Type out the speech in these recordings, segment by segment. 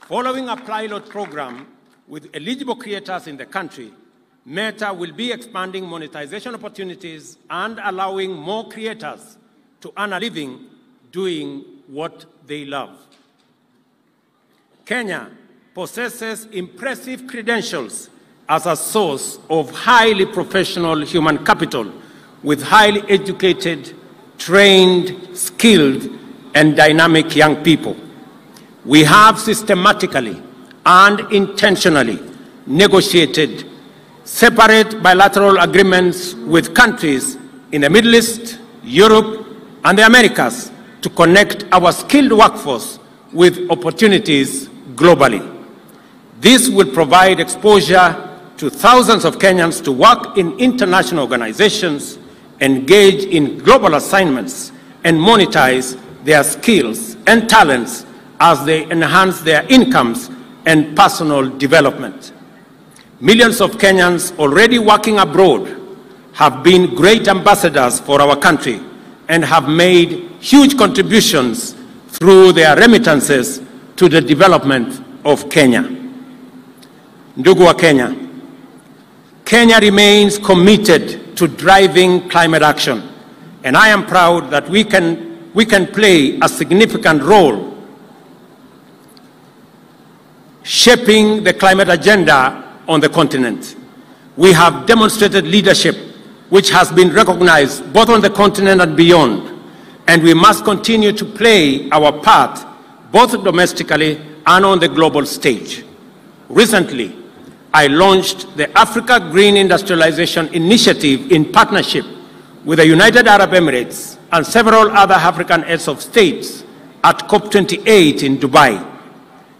Following a pilot program with eligible creators in the country, Meta will be expanding monetization opportunities and allowing more creators to earn a living doing what they love. Kenya possesses impressive credentials as a source of highly professional human capital with highly educated, trained, skilled, and dynamic young people. We have systematically and intentionally negotiated separate bilateral agreements with countries in the Middle East, Europe, and the Americas to connect our skilled workforce with opportunities globally. This will provide exposure to thousands of Kenyans to work in international organizations, engage in global assignments, and monetize their skills and talents as they enhance their incomes and personal development. Millions of Kenyans already working abroad have been great ambassadors for our country and have made huge contributions through their remittances to the development of Kenya. Ndugu wa Kenya, Kenya remains committed to driving climate action, and I am proud that we can play a significant role shaping the climate agenda on the continent. We have demonstrated leadership which has been recognized both on the continent and beyond, and we must continue to play our part both domestically and on the global stage. Recently, I launched the Africa Green Industrialization Initiative in partnership with the United Arab Emirates and several other African heads of states at COP28 in Dubai.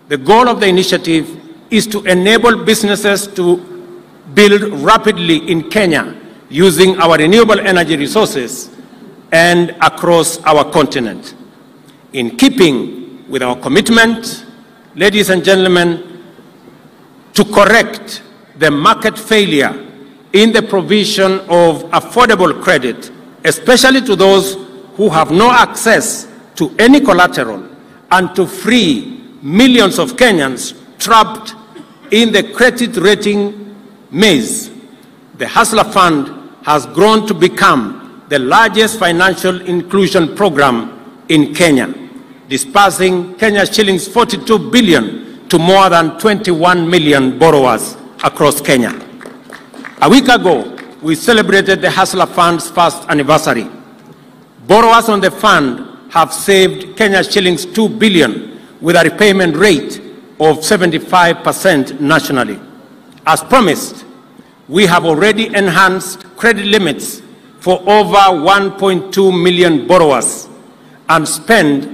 The goal of the initiative is to enable businesses to build rapidly in Kenya using our renewable energy resources and across our continent. In keeping with our commitment, ladies and gentlemen, to correct the market failure in the provision of affordable credit, especially to those who have no access to any collateral, and to free millions of Kenyans trapped in the credit rating maze, the Hustler Fund has grown to become the largest financial inclusion program in Kenya, dispersing Kenya's shillings 42 billion to more than 21 million borrowers across Kenya. A week ago, we celebrated the Hustler Fund's first anniversary. Borrowers on the fund have saved Kenya's shillings 2 billion with a repayment rate of 75% nationally. As promised, we have already enhanced credit limits for over 1.2 million borrowers and spent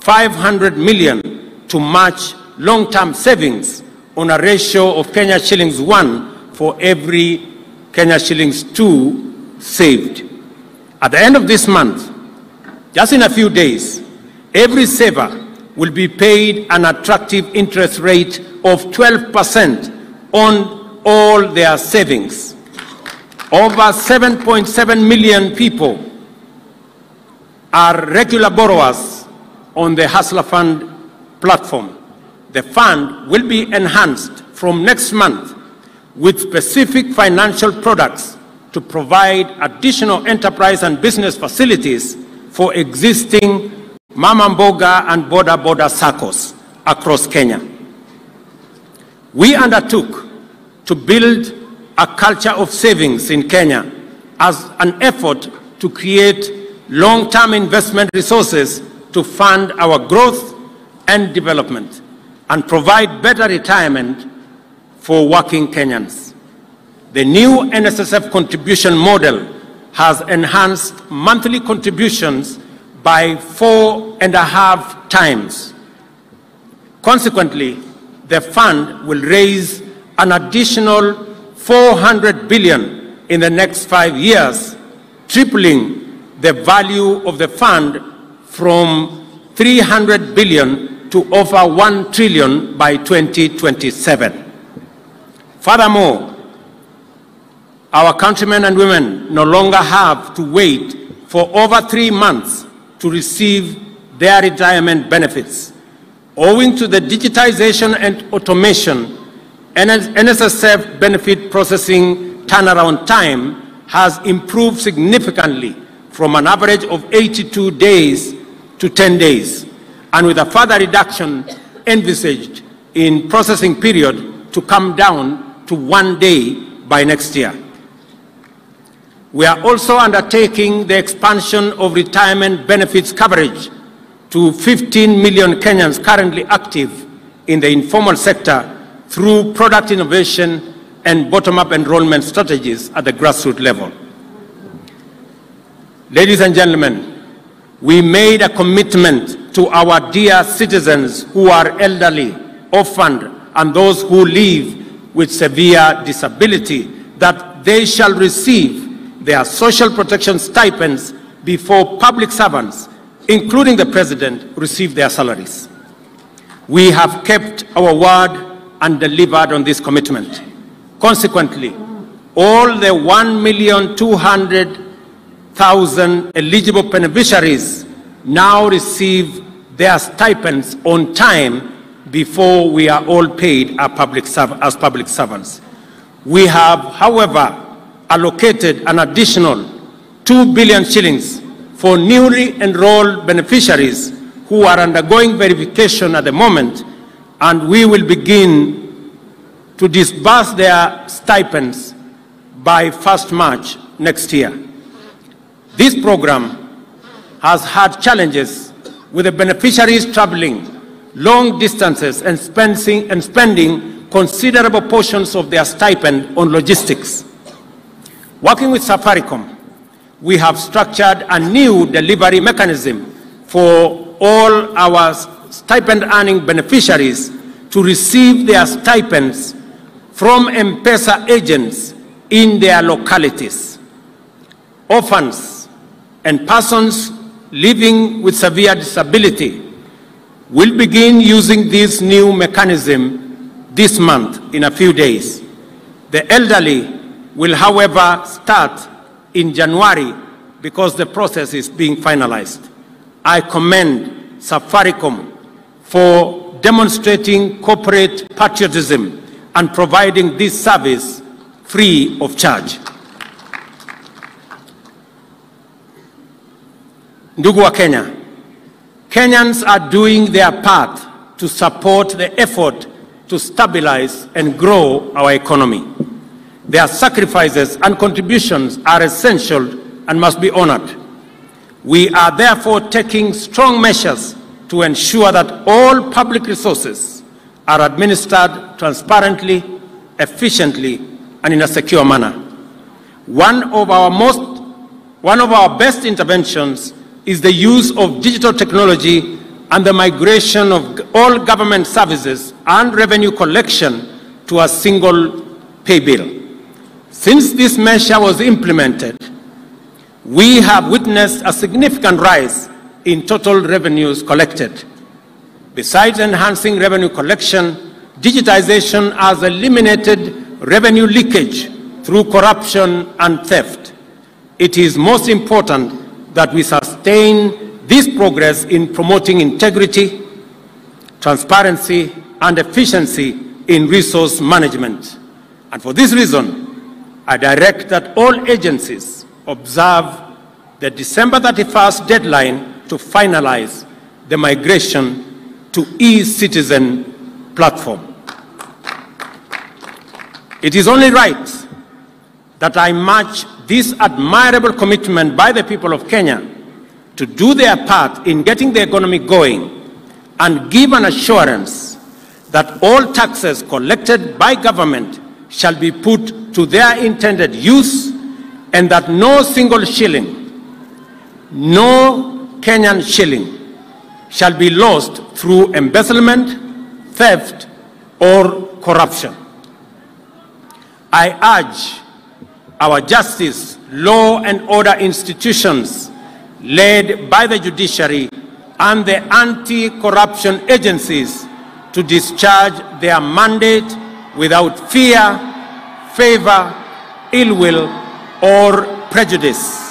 500 million to match long-term savings on a ratio of Kenya shillings 1 for every Kenya shillings 2 saved. At the end of this month, just in a few days, every saver will be paid an attractive interest rate of 12% on all their savings. Over 7.7 million people are regular borrowers on the Hustler Fund platform. The fund will be enhanced from next month with specific financial products to provide additional enterprise and business facilities for existing Mama Mboga and border circles across Kenya. We undertook to build a culture of savings in Kenya as an effort to create long-term investment resources to fund our growth and development and provide better retirement for working Kenyans. The new NSSF contribution model has enhanced monthly contributions by 4.5 times. Consequently, the fund will raise an additional 400 billion in the next 5 years, tripling the value of the fund from 300 billion to over 1 trillion by 2027. Furthermore, our countrymen and women no longer have to wait for over 3 months to receive their retirement benefits. Owing to the digitization and automation, NSSF benefit processing turnaround time has improved significantly from an average of 82 days to 10 days, and with a further reduction envisaged in processing period to come down to 1 day by next year. We are also undertaking the expansion of retirement benefits coverage to 15 million Kenyans currently active in the informal sector through product innovation and bottom-up enrollment strategies at the grassroots level. Ladies and gentlemen, we made a commitment to our dear citizens who are elderly, orphaned, and those who live with severe disability that they shall receive their social protection stipends before public servants, including the President, receive their salaries. We have kept our word and delivered on this commitment. Consequently, all the 1,200,000 eligible beneficiaries now receive their stipends on time before we are all paid as public servants. We have, however, allocated an additional 2 billion shillings for newly enrolled beneficiaries who are undergoing verification at the moment, and we will begin to disburse their stipends by 1st March next year. This program has had challenges with the beneficiaries traveling long distances and spending considerable portions of their stipend on logistics. Working with Safaricom, we have structured a new delivery mechanism for all our stipend-earning beneficiaries to receive their stipends from M-Pesa agents in their localities. Orphans and persons living with severe disability will begin using this new mechanism this month in a few days. The elderly will, however, start in January because the process is being finalized. I commend Safaricom for demonstrating corporate patriotism and providing this service free of charge. Ndugu wa Kenya, Kenyans are doing their part to support the effort to stabilize and grow our economy. Their sacrifices and contributions are essential and must be honored. We are therefore taking strong measures to ensure that all public resources are administered transparently, efficiently, and in a secure manner. One of our best interventions is the use of digital technology and the migration of all government services and revenue collection to a single pay bill. Since this measure was implemented, we have witnessed a significant rise in total revenues collected. Besides enhancing revenue collection, digitization has eliminated revenue leakage through corruption and theft. It is most important that we sustain this progress in promoting integrity, transparency, and efficiency in resource management. And for this reason, I direct that all agencies observe the December 31st deadline to finalize the migration to e-Citizen platform. It is only right that I match this admirable commitment by the people of Kenya to do their part in getting the economy going and give an assurance that all taxes collected by government shall be put to their intended use and that no single shilling, no Kenyan shilling, shall be lost through embezzlement, theft, or corruption. I urge our justice, law and order institutions led by the judiciary and the anti-corruption agencies to discharge their mandate without fear, favor, ill will, or prejudice.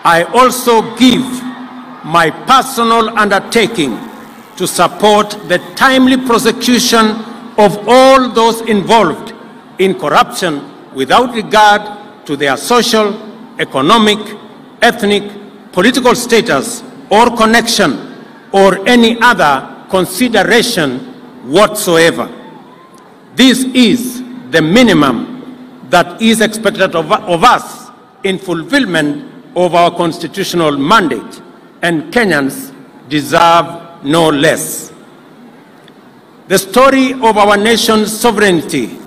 I also give my personal undertaking to support the timely prosecution of all those involved in corruption without regard to their social, economic, ethnic, political status or connection or any other consideration whatsoever. This is the minimum that is expected of us in fulfillment of our constitutional mandate, and Kenyans deserve no less. The story of our nation's sovereignty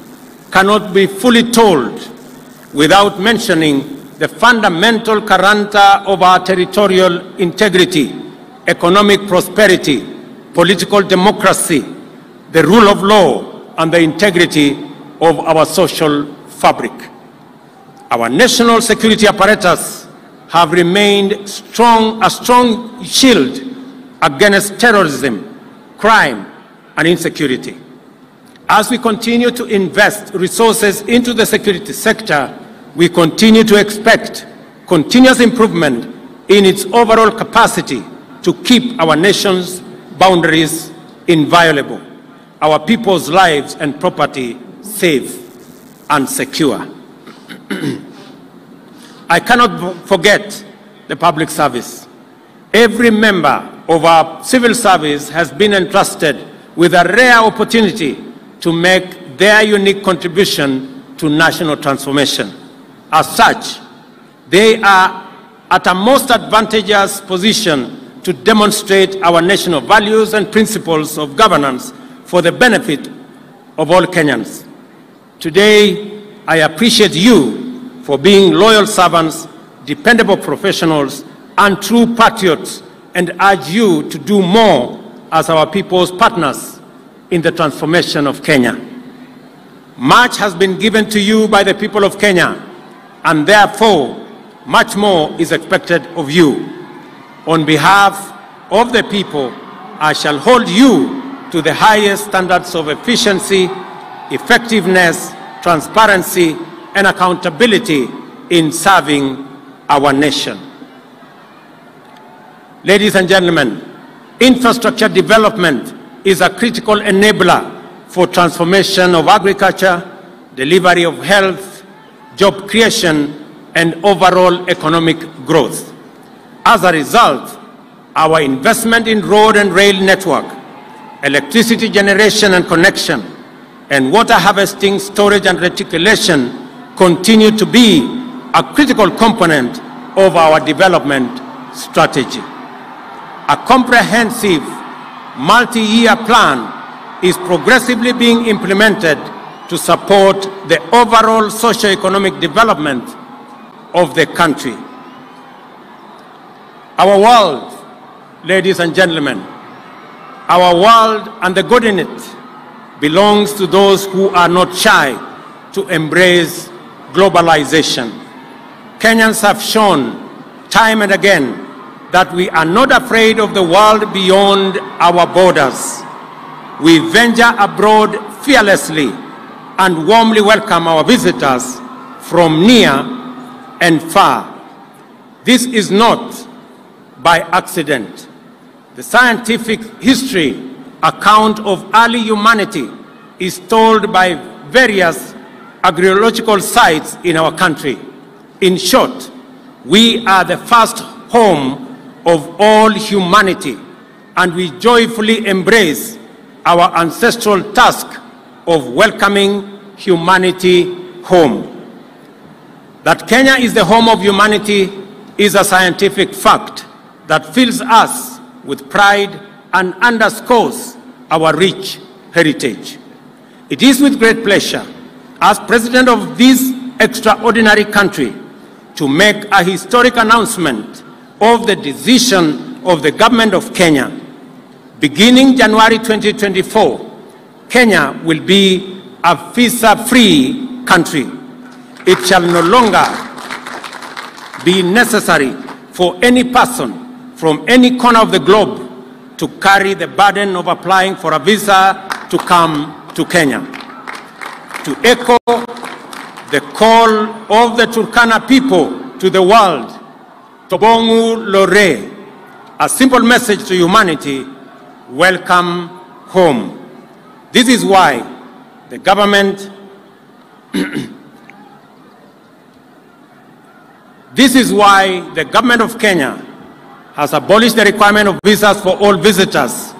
cannot be fully told without mentioning the fundamental character of our territorial integrity, economic prosperity, political democracy, the rule of law, and the integrity of our social fabric. Our national security apparatus have remained a strong shield against terrorism, crime, and insecurity. As we continue to invest resources into the security sector, we continue to expect continuous improvement in its overall capacity to keep our nation's boundaries inviolable, our people's lives and property safe and secure. I cannot forget the public service. Every member of our civil service has been entrusted with a rare opportunity to make their unique contribution to national transformation. As such, they are at a most advantageous position to demonstrate our national values and principles of governance for the benefit of all Kenyans. Today, I appreciate you for being loyal servants, dependable professionals, and true patriots, and urge you to do more as our people's partners in the transformation of Kenya. Much has been given to you by the people of Kenya, and therefore, much more is expected of you. On behalf of the people, I shall hold you to the highest standards of efficiency, effectiveness, transparency, and accountability in serving our nation. Ladies and gentlemen, infrastructure development is a critical enabler for transformation of agriculture, delivery of health, job creation, and overall economic growth. As a result, our investment in road and rail network, electricity generation and connection, and water harvesting, storage, and reticulation continue to be a critical component of our development strategy. A comprehensive multi-year plan is progressively being implemented to support the overall socio-economic development of the country. Our world, ladies and gentlemen, our world and the good in it belongs to those who are not shy to embrace globalization. Kenyans have shown time and again that we are not afraid of the world beyond our borders. We venture abroad fearlessly and warmly welcome our visitors from near and far. This is not by accident. The scientific history account of early humanity is told by various archaeological sites in our country. In short, we are the first home of all humanity, and we joyfully embrace our ancestral task of welcoming humanity home. That Kenya is the home of humanity is a scientific fact that fills us with pride and underscores our rich heritage. It is with great pleasure, as President of this extraordinary country, to make a historic announcement of the decision of the government of Kenya. Beginning January 2024, Kenya will be a visa-free country. It shall no longer be necessary for any person from any corner of the globe to carry the burden of applying for a visa to come to Kenya. To echo the call of the Turkana people to the world, Tobongu Lore, a simple message to humanity: welcome home. This is why the government of Kenya has abolished the requirement of visas for all visitors.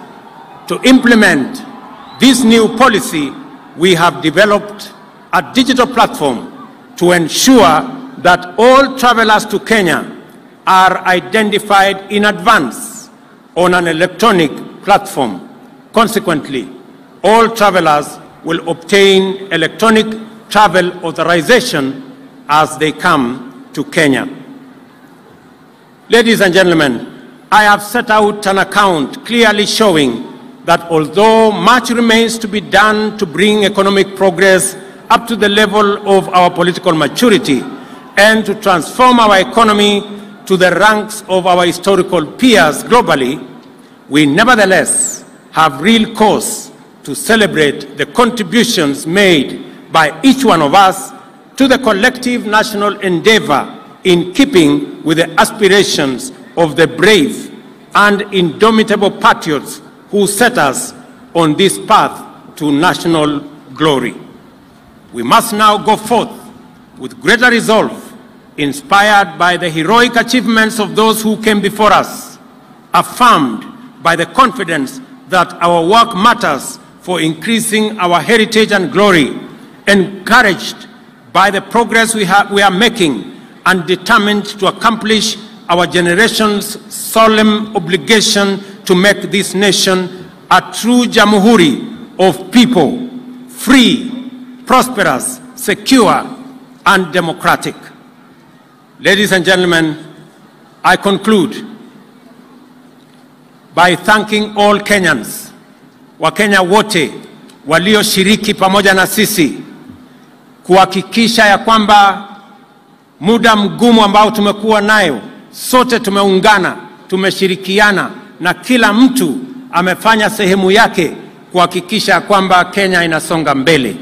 To implement this new policy, we have developed a digital platform to ensure that all travelers to Kenya are identified in advance on an electronic platform. Consequently, all travelers will obtain electronic travel authorization as they come to Kenya. Ladies and gentlemen, I have set out an account clearly showing that although much remains to be done to bring economic progress up to the level of our political maturity and to transform our economy to the ranks of our historical peers globally, we nevertheless have real cause to celebrate the contributions made by each one of us to the collective national endeavor in keeping with the aspirations of the brave and indomitable patriots who set us on this path to national glory. We must now go forth with greater resolve, inspired by the heroic achievements of those who came before us, affirmed by the confidence that our work matters for increasing our heritage and glory, encouraged by the progress we are making, and determined to accomplish our generation's solemn obligation to make this nation a true jamhuri of people, free, prosperous, secure, and democratic. Ladies and gentlemen, I conclude by thanking all Kenyans, Wakenya wote walioshiriki pamoja na sisi kuhakikisha ya kwamba muda mgumu ambao tumekuwa nayo, sote tumeungana, tumeshirikiana na kila mtu amefanya sehemu yake kuhakikisha kwamba Kenya inasonga mbele.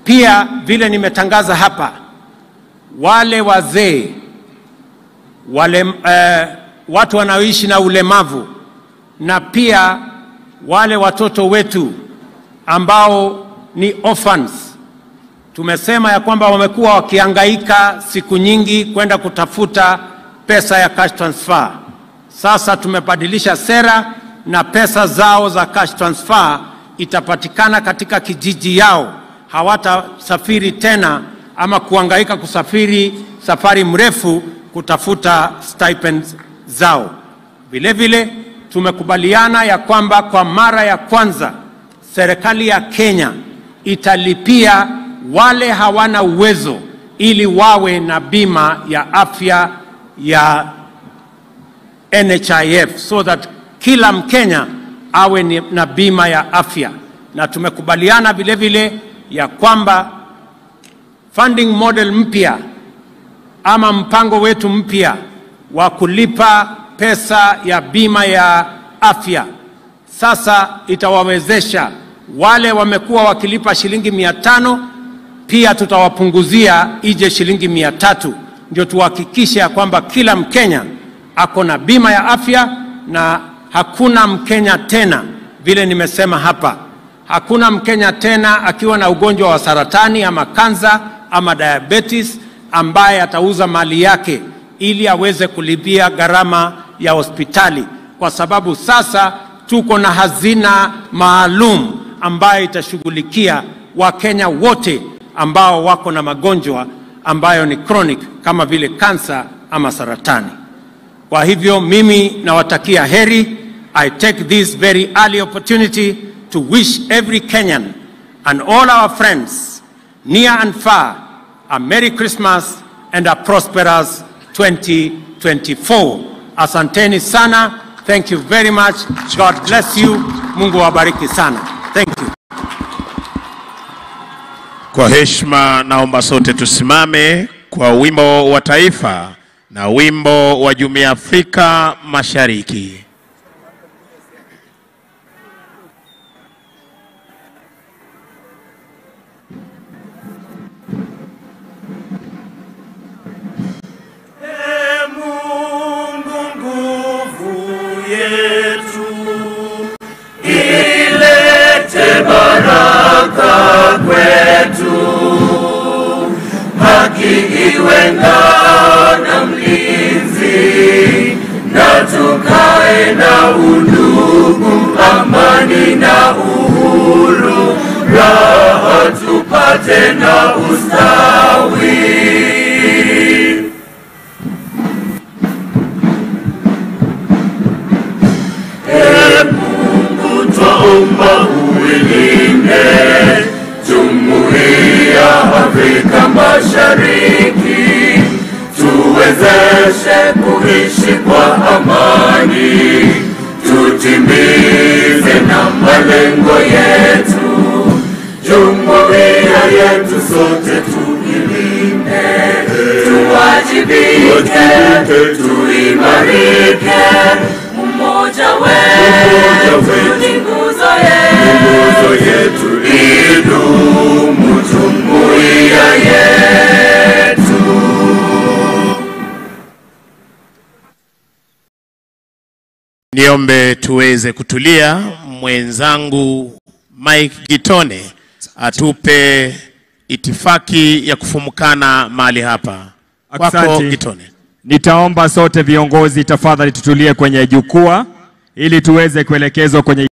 Pia vile nimetangaza hapa, wale wazee, watu wanaoishi na ulemavu, na pia wale watoto wetu ambao ni orphans, tumesema ya kwamba wamekuwa wakihangaika siku nyingi kwenda kutafuta pesa ya cash transfer. Sasa tumebadilisha sera na pesa zao za cash transfer itapatikana katika kijiji yao. Hawatasafiri tena ama kuhangaika kusafiri safari mrefu kutafuta stipends zao. Vile vile tumekubaliana ya kwamba kwa mara ya kwanza serikali ya Kenya italipia wale hawana uwezo ili wawe na bima ya afya ya NHIF, so that kila Mkenya awe na bima ya afya. Na tumekubaliana vile vile ya kwamba funding model mpya ama mpango wetu mpya wa kulipa pesa ya bima ya afya sasa itawawezesha wale wamekuwa wakilipa shilingi 500, pia tutawapunguzia ije shilingi 300, ndio tuhakikishe ya kwamba kila Mkenya ako na bima ya afya. Na hakuna Mkenya tena, vile nimesema hapa, hakuna Mkenya tena akiwa na ugonjwa wa saratani ama kansa ama diabetes ambaye atauza mali yake ili aweze kulipia gharama ya hospitali, kwa sababu sasa tuko na hazina maalum ambayo itashughulikia Wakenya wote ambao wako na magonjwa ambayo ni chronic kama vile kansa ama saratani. Kwa hivyo mimi nawatakia heri. I take this very early opportunity to wish every Kenyan and all our friends near and far a Merry Christmas and a prosperous 2024. Asanteni sana. Thank you very much. God bless you. Mungu wabariki sana. Thank you. Kwa heshima naomba sote tusimame kwa wimbo wa taifa na wimbo wa Jumuiya ya Afrika Mashariki. na uhuru, raha tupate na ustawi. Mungu twaomba uilinde Jumuiya Afrika Mashariki, tuwezeshe kuishi kwa amani, tutimize na malengo yetu. Jumuiya yetu sote tuilinde, tuwajibike, tuimarike. Umoja wetu ni nguzo yetu, idumu jumuiya yetu. Niombe tuweze kutulia. Mwenzangu Mike Gitone atupe itifaki ya kufumukana mahali hapa. Kwako Gitone. Nitaomba sote viongozi tafadhali tutulie kwenye jukwaa ili tuweze kuelekezwa kwenye